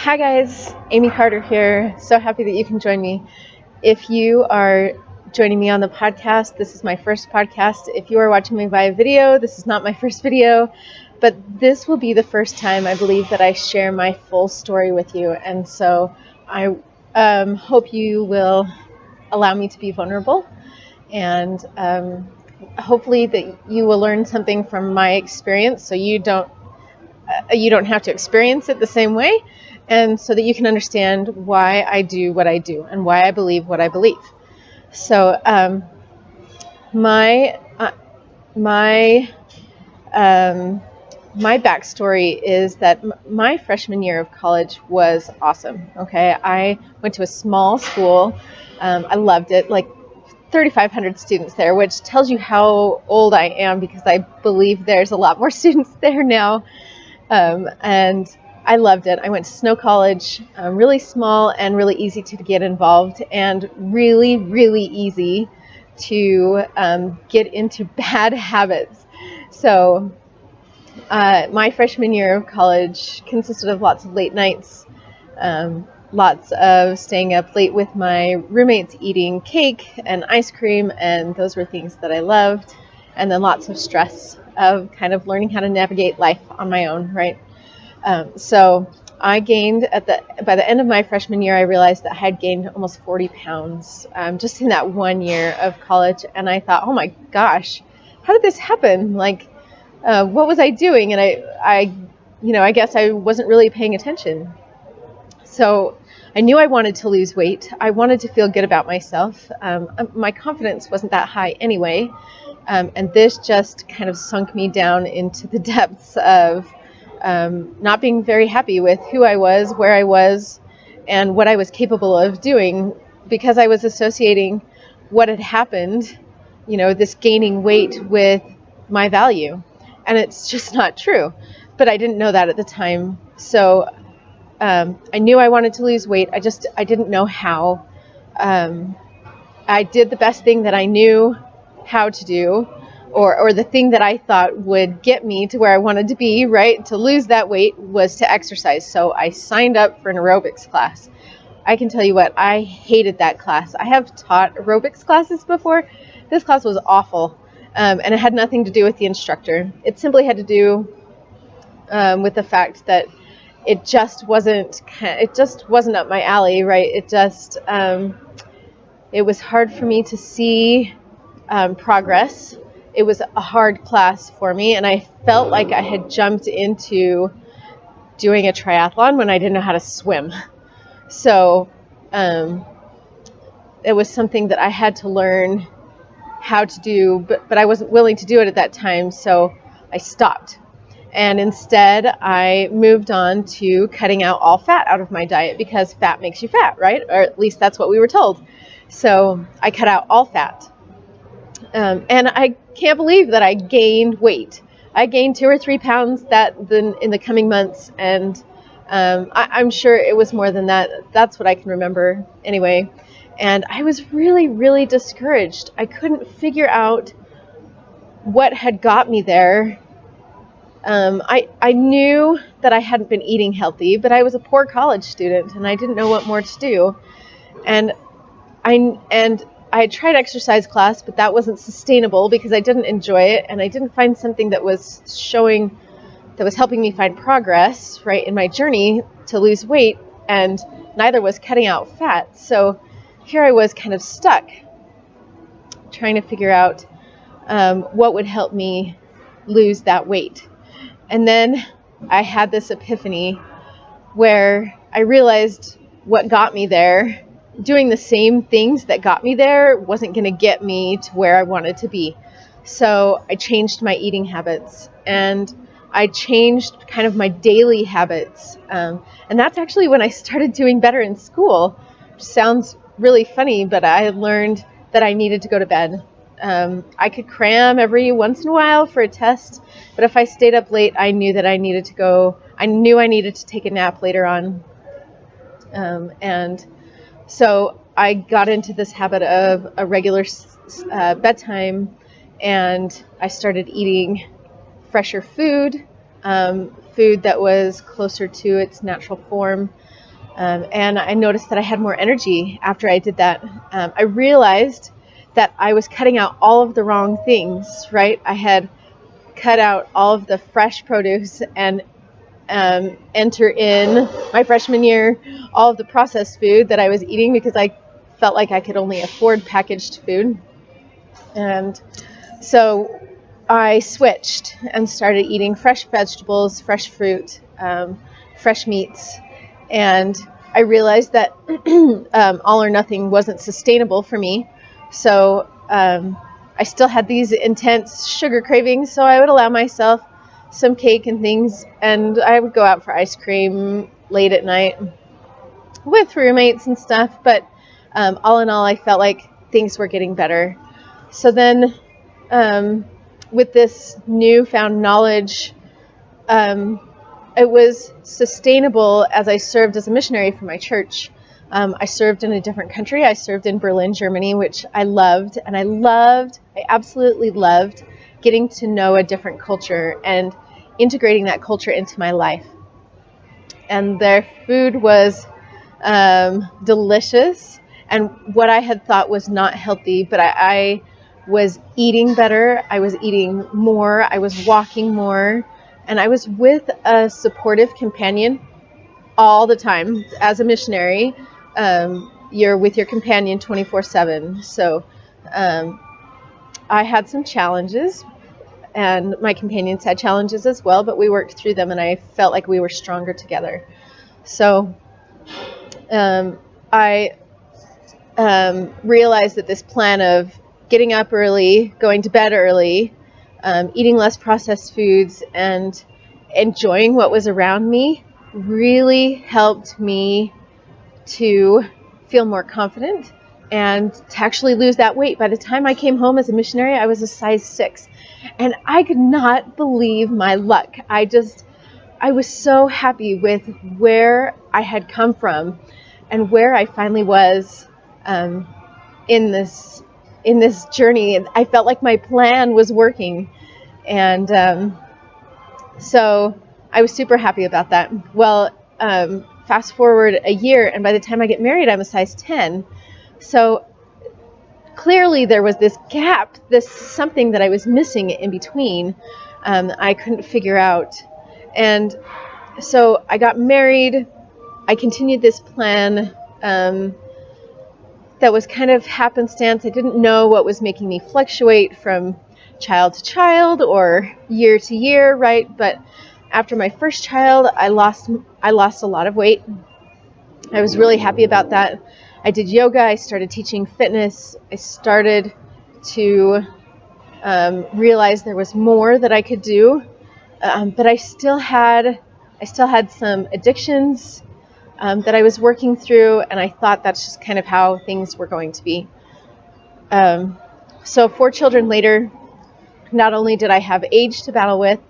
Hi guys, Amy Carter here. So happy that you can join me. If you are joining me on the podcast, this is my first podcast. If you are watching me via video, this is not my first video, but this will be the first time I believe that I share my full story with you. And so I hope you will allow me to be vulnerable, and hopefully that you will learn something from my experience so you don't have to experience it the same way, and so that you can understand why I do what I do and why I believe what I believe. So my backstory is that my freshman year of college was awesome. Okay, I went to a small school. I loved it. Like 3,500 students there, which tells you how old I am, because I believe there's a lot more students there now. And I loved it. I went to Snow College, really small and really easy to get involved, and really, really easy to get into bad habits. So my freshman year of college consisted of lots of late nights, lots of staying up late with my roommates, eating cake and ice cream, and those were things that I loved. And then lots of stress of kind of learning how to navigate life on my own, right? So I gained by the end of my freshman year, I realized that I had gained almost 40 pounds just in that 1 year of college. And I thought, oh my gosh, how did this happen? Like, what was I doing? And I guess I wasn't really paying attention. So I knew I wanted to lose weight. I wanted to feel good about myself. My confidence wasn't that high anyway. And this just kind of sunk me down into the depths of not being very happy with who I was, where I was, and what I was capable of doing, because I was associating what had happened, this gaining weight, with my value. And it's just not true. But I didn't know that at the time. So I knew I wanted to lose weight. I didn't know how. I did the best thing that I knew how to do, or the thing that I thought would get me to where I wanted to be, right? To lose that weight was to exercise. So I signed up for an aerobics class. I can tell you what, I hated that class. I have taught aerobics classes before. This class was awful. And it had nothing to do with the instructor. It simply had to do with the fact that it just wasn't up my alley, right? It was hard for me to see progress. It was a hard class for me, and I felt like I had jumped into doing a triathlon when I didn't know how to swim. So it was something that I had to learn how to do, but I wasn't willing to do it at that time, so I stopped. And instead, I moved on to cutting out all fat out of my diet, because fat makes you fat, right? Or at least that's what we were told. So I cut out all fat. And I can't believe that I gained weight. I gained 2 or 3 pounds in the coming months, and I'm sure it was more than that. That's what I can remember anyway. And I was really, really discouraged. I couldn't figure out what had got me there. I knew that I hadn't been eating healthy, but I was a poor college student, and I didn't know what more to do. And I had tried exercise class, but that wasn't sustainable because I didn't enjoy it, and I didn't find something that was helping me find progress, right, in my journey to lose weight, and neither was cutting out fat. So here I was kind of stuck, trying to figure out what would help me lose that weight. And then I had this epiphany where I realized what got me there, doing the same things that got me there, wasn't going to get me to where I wanted to be. So I changed my eating habits, and I changed kind of my daily habits. And that's actually when I started doing better in school. Sounds really funny, but I learned that I needed to go to bed. I could cram every once in a while for a test, but if I stayed up late, I knew that I needed to go. I knew I needed to take a nap later on. And so I got into this habit of a regular bedtime, and I started eating fresher food, food that was closer to its natural form. And I noticed that I had more energy after I did that. I realized that I was cutting out all of the wrong things, right? I had cut out all of the fresh produce and enter in my freshman year all of the processed food that I was eating because I felt like I could only afford packaged food. And so I switched and started eating fresh vegetables, fresh fruit, fresh meats. And I realized that all or nothing wasn't sustainable for me. So I still had these intense sugar cravings, so I would allow myself some cake and things, and I would go out for ice cream late at night with roommates and stuff. But all in all, I felt like things were getting better. So then with this newfound knowledge, it was sustainable as I served as a missionary for my church. I served in a different country. I served in Berlin, Germany, which I loved. And I absolutely loved getting to know a different culture and integrating that culture into my life. And their food was delicious, and what I had thought was not healthy, but I was eating better. I was eating more. I was walking more. And I was with a supportive companion all the time. As a missionary, you're with your companion 24/7. So I had some challenges, and my companions had challenges as well, but we worked through them, and I felt like we were stronger together. So I realized that this plan of getting up early, going to bed early, eating less processed foods, and enjoying what was around me really helped me to feel more confident and to actually lose that weight. By the time I came home as a missionary, I was a size 6, and I could not believe my luck. I was so happy with where I had come from and where I finally was in this journey. And I felt like my plan was working. And so I was super happy about that. Well, fast forward a year, and by the time I get married, I'm a size 10. So clearly there was this gap, this something that I was missing in between. I couldn't figure out. And so I got married. I continued this plan that was kind of happenstance. I didn't know what was making me fluctuate from child to child or year to year, right? But after my first child, I lost a lot of weight. I was really happy about that. I did yoga. I started teaching fitness. I started to realize there was more that I could do, but I still had some addictions that I was working through, and I thought that's just kind of how things were going to be. So 4 children later, not only did I have age to battle with,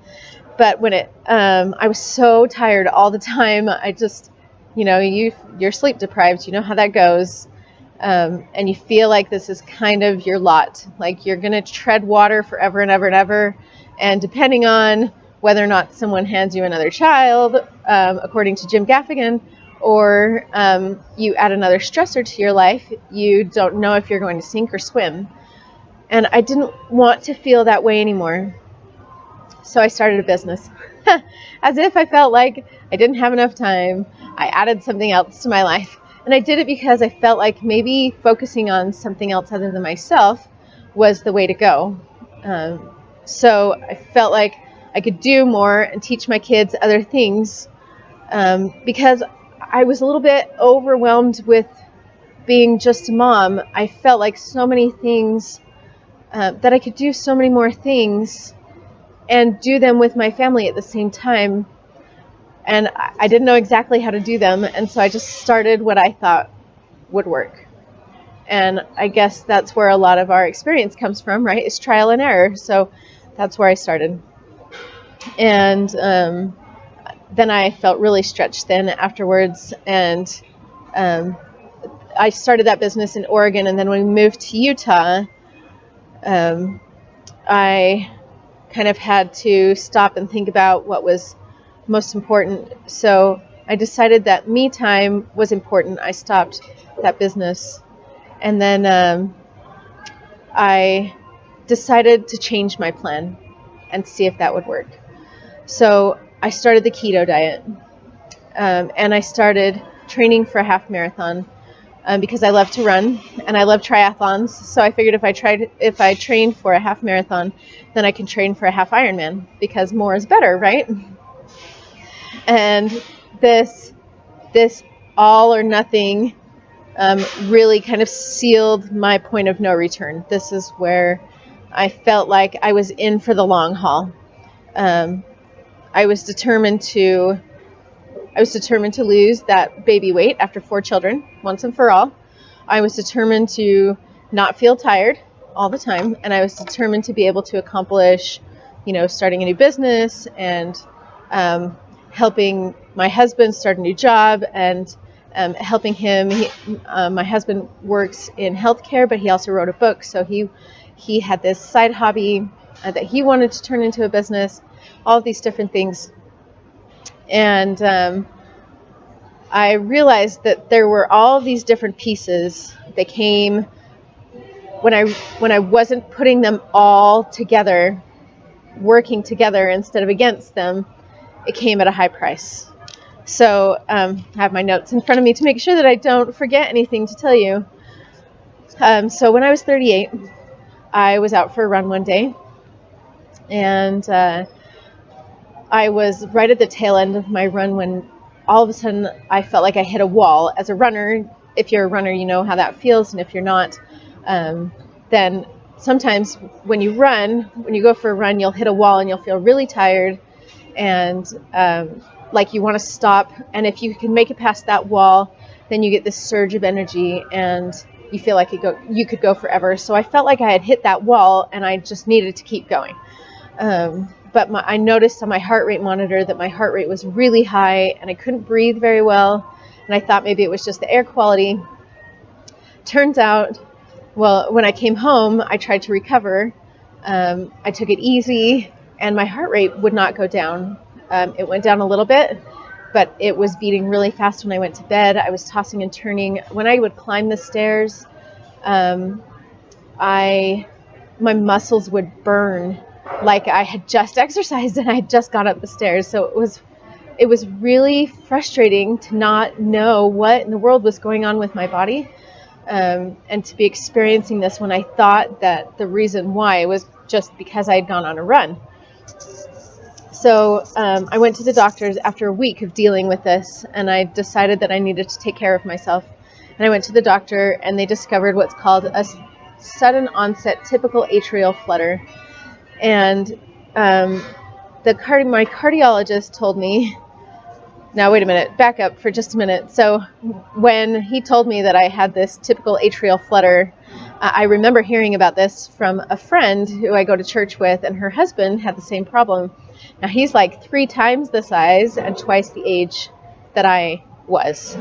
but when I was so tired all the time. I just, you're sleep deprived. You know how that goes. And you feel like this is kind of your lot. Like you're going to tread water forever and ever and ever. And depending on whether or not someone hands you another child, according to Jim Gaffigan, or you add another stressor to your life, you don't know if you're going to sink or swim. And I didn't want to feel that way anymore. So I started a business. As if I felt like I didn't have enough time. I added something else to my life. And I did it because I felt like maybe focusing on something else other than myself was the way to go. So I felt like I could do more and teach my kids other things because I was a little bit overwhelmed with being just a mom. I felt like so many things, that I could do so many more things and do them with my family at the same time. And I didn't know exactly how to do them. And so I just started what I thought would work. And I guess that's where a lot of our experience comes from, right? It's trial and error. So that's where I started. And then I felt really stretched thin afterwards. And I started that business in Oregon. And then when we moved to Utah, I kind of had to stop and think about what was most important. So I decided that me time was important. I stopped that business. And then I decided to change my plan and see if that would work. So I started the keto diet, and I started training for a half marathon because I love to run and I love triathlons. So I figured if I trained for a half marathon, then I can train for a half Ironman because more is better, right? And this all or nothing really kind of sealed my point of no return. This is where I felt like I was in for the long haul. I was determined to lose that baby weight after 4 children, once and for all. I was determined to not feel tired all the time, and I was determined to be able to accomplish, starting a new business and helping my husband start a new job and helping him. My husband works in healthcare, but he also wrote a book, so he had this side hobby that he wanted to turn into a business. All of these different things. And I realized that there were all these different pieces that came when I wasn't putting them all together, working together instead of against them. It came at a high price. So I have my notes in front of me to make sure that I don't forget anything to tell you. So when I was 38, I was out for a run one day, and I was right at the tail end of my run when all of a sudden I felt like I hit a wall. As a runner, if you're a runner, you know how that feels. And if you're not, then sometimes when you go for a run, you'll hit a wall and you'll feel really tired and like you want to stop. And if you can make it past that wall, then you get this surge of energy and you feel like you could go forever. So I felt like I had hit that wall and I just needed to keep going. But I noticed on my heart rate monitor that my heart rate was really high and I couldn't breathe very well. And I thought maybe it was just the air quality. Turns out, well, when I came home, I tried to recover. I took it easy and my heart rate would not go down. It went down a little bit, but it was beating really fast when I went to bed. I was tossing and turning. When I would climb the stairs, my muscles would burn like I had just exercised and I had just got up the stairs. So it was really frustrating to not know what in the world was going on with my body, and to be experiencing this when I thought that the reason why was just because I had gone on a run. So I went to the doctors after a week of dealing with this, and I decided that I needed to take care of myself. And I went to the doctor, and they discovered what's called a sudden onset typical atrial flutter. And my cardiologist told me, now wait a minute, back up for just a minute. So when he told me that I had this typical atrial flutter, I remember hearing about this from a friend who I go to church with, and her husband had the same problem. Now he's like 3 times the size and twice the age that I was.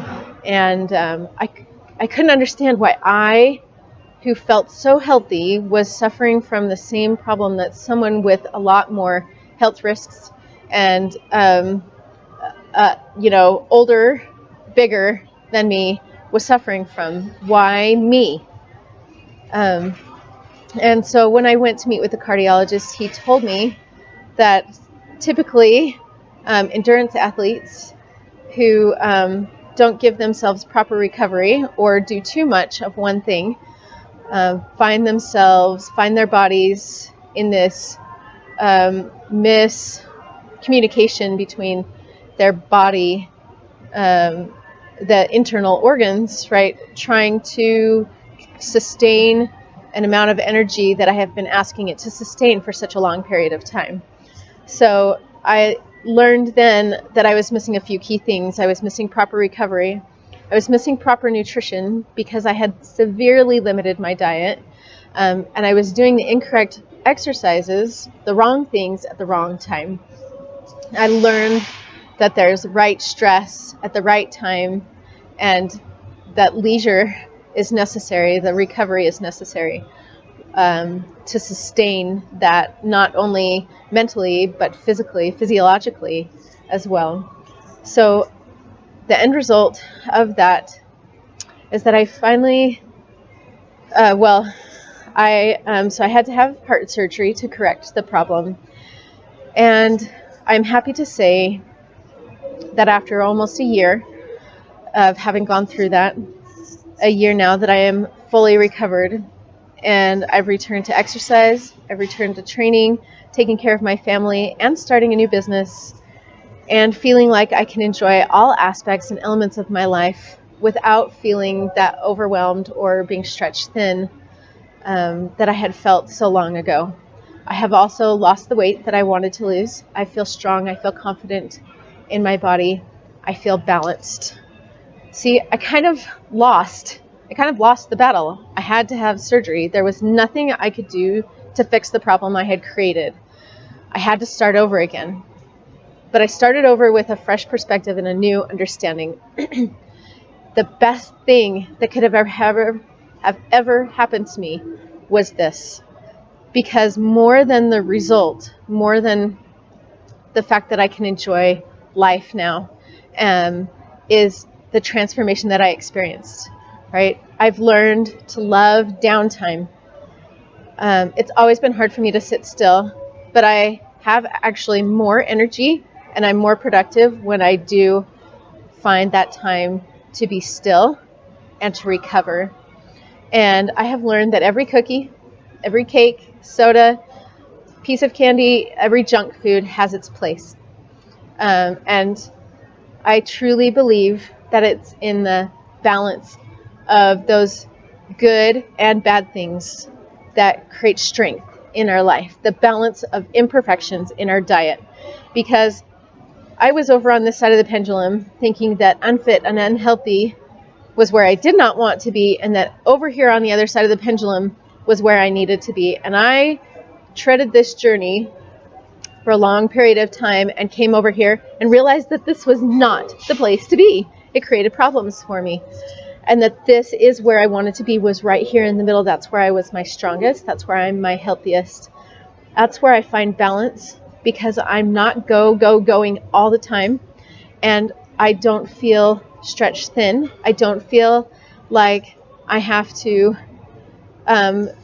And I couldn't understand why I, who felt so healthy, was suffering from the same problem that someone with a lot more health risks and, older, bigger than me was suffering from. Why me? And so when I went to meet with the cardiologist, he told me that typically endurance athletes who don't give themselves proper recovery or do too much of one thing find their bodies in this miscommunication between their body, the internal organs, right, trying to sustain an amount of energy that I have been asking it to sustain for such a long period of time. So I learned then that I was missing a few key things. I was missing proper recovery. I was missing proper nutrition because I had severely limited my diet, and I was doing the incorrect exercises, the wrong things at the wrong time. I learned that there's right stress at the right time, and that leisure is necessary, the recovery is necessary to sustain that, not only mentally but physically, physiologically, as well. So the end result of that is that I finally, so I had to have heart surgery to correct the problem. And I'm happy to say that after almost a year of having gone through that, a year now that I am fully recovered, and I've returned to exercise, I've returned to training, taking care of my family, and starting a new business, and feeling like I can enjoy all aspects and elements of my life without feeling that overwhelmed or being stretched thin that I had felt so long ago. I have also lost the weight that I wanted to lose. I feel strong. I feel confident in my body. I feel balanced. See, I kind of lost the battle. I had to have surgery. There was nothing I could do to fix the problem I had created. I had to start over again. But I started over with a fresh perspective and a new understanding. The best thing that could have ever happened to me was this. Because more than the result, more than the fact that I can enjoy life now, is the transformation that I experienced, right? I've learned to love downtime. It's always been hard for me to sit still, but I have actually more energy and I'm more productive when I do find that time to be still and to recover. And I have learned that every cookie, every cake, soda, piece of candy, every junk food has its place. And I truly believe that it's in the balance of those good and bad things that create strength in our life, the balance of imperfections in our diet. Because I was over on this side of the pendulum thinking that unfit and unhealthy was where I did not want to be, and that over here on the other side of the pendulum was where I needed to be. And I treaded this journey for a long period of time and came over here and realized that this was not the place to be. It created problems for me. And that this is where I wanted to be, was right here in the middle. That's where I was my strongest. That's where I'm my healthiest. That's where I find balance, because I'm not going all the time. And I don't feel stretched thin. I don't feel like I have to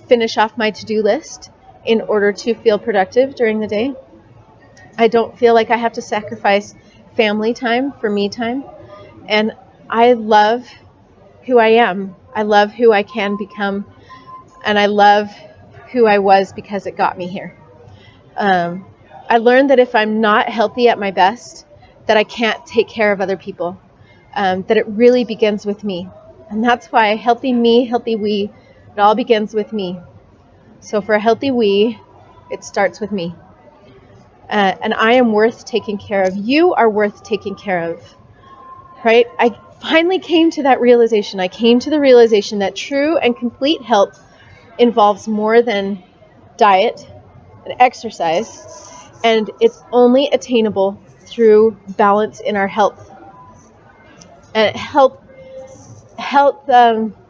finish off my to-do list in order to feel productive during the day. I don't feel like I have to sacrifice family time for me time. And I love who I am. I love who I can become. And I love who I was because it got me here. I learned that if I'm not healthy at my best, that I can't take care of other people. That it really begins with me. And that's why healthy me, healthy we, it all begins with me. So for a healthy we, it starts with me. And I am worth taking care of. You are worth taking care of. Right? I finally came to that realization. I came to the realization that true and complete health involves more than diet and exercise. And it's only attainable through balance in our health. And health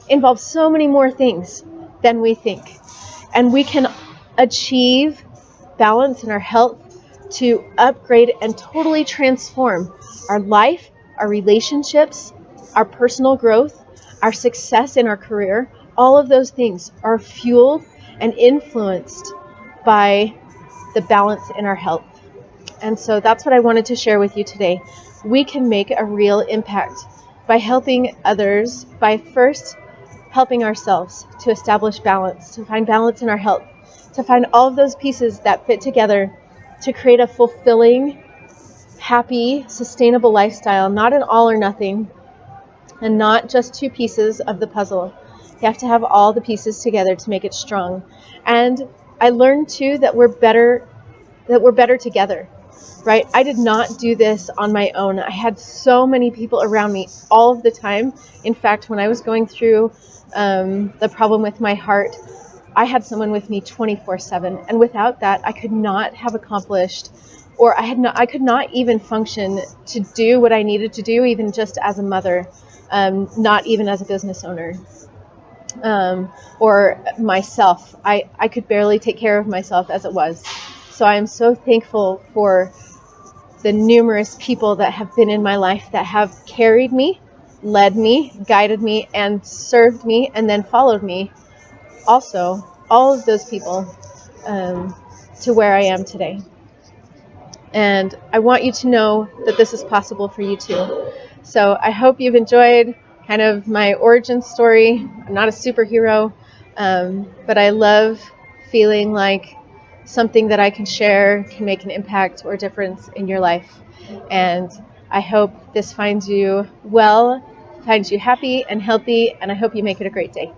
involves so many more things than we think. And we can achieve balance in our health to upgrade and totally transform our life, our relationships, our personal growth, our success in our career. All of those things are fueled and influenced by the balance in our health. And so that's what I wanted to share with you today. We can make a real impact by helping others, by first helping ourselves to establish balance, to find balance in our health, to find all of those pieces that fit together to create a fulfilling, happy, sustainable lifestyle, not an all or nothing, and not just two pieces of the puzzle. You have to have all the pieces together to make it strong. And I learned too that we're better together, right? I did not do this on my own. I had so many people around me all of the time. In fact, when I was going through the problem with my heart, I had someone with me 24/7, and without that, I could not have accomplished, or I could not even function to do what I needed to do, even just as a mother, not even as a business owner, or myself. I could barely take care of myself as it was. So I am so thankful for the numerous people that have been in my life that have carried me, led me, guided me, and served me, and then followed me. Also, all of those people to where I am today. And I want you to know that this is possible for you too. So I hope you've enjoyed kind of my origin story. I'm not a superhero, but I love feeling like something that I can share can make an impact or difference in your life. And I hope this finds you well, finds you happy and healthy, and I hope you make it a great day.